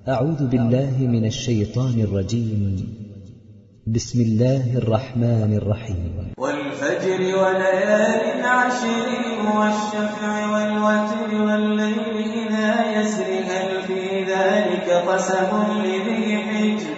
أعوذ بالله من الشيطان الرجيم. بسم الله الرحمن الرحيم. والفجر وليال عشر والشفع والوتر والليل إذا يسر هل في ذلك قسم لذي حجر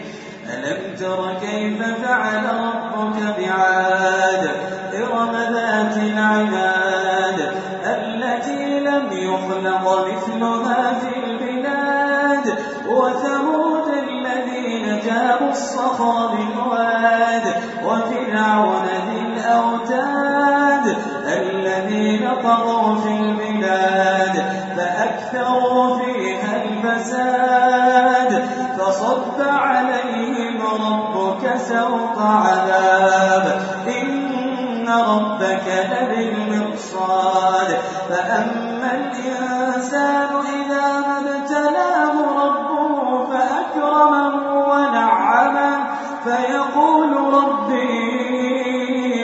ألم تر كيف فعل ربك بعاد إرم ذات العماد التي لم يخلق مثلها في البلاد وثمود الذين جابوا الصخر بالواد وفرعون ذي الأوتاد الذين طغوا في البلاد فأكثروا فيها الفساد فصب عليهم ربك سوط عذاب إن ربك لبالمرصاد فأما الإنسان إذا ما ابتلاه ربه فأكرمه ونعمه فيقول ربي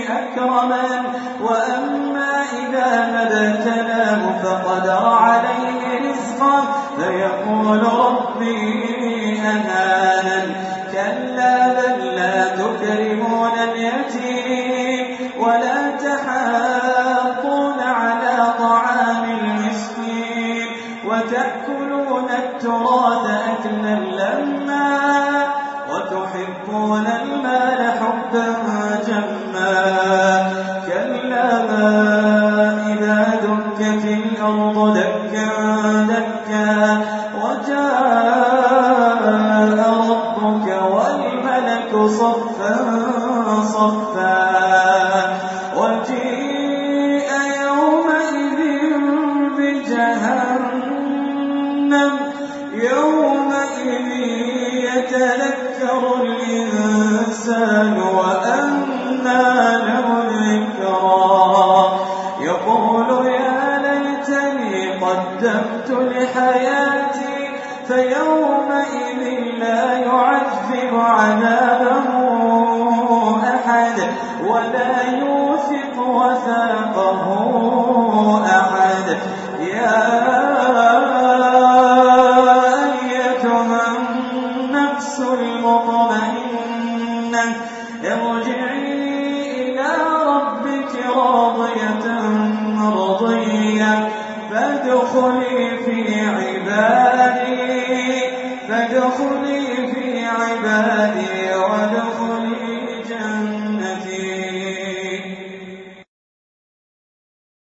أكرمن وأما إذا ما ابتلاه فقدر عليه رزقه فيقول ربي أهانن كلا بل لا تكرمون اليتيم ولا تحاضون على طعام المسكين وتأكلون التراث أكلا لما وتحبون المال حبا جما كلا إذا دكت الأرض دكا دكا وجاء ربك والملك صفا صفا وجيء يومئذ بجهنم يومئذ يتذكر الإنسان وأنى له الذكرى يقول يا ليتني قدمت لحياتي فيومئذ لا يعذب عذابه أحد ولا يوثق وثاقه أحد يا المطمئنة ارجعي إلى ربك راضية مرضية فادخلي في عبادي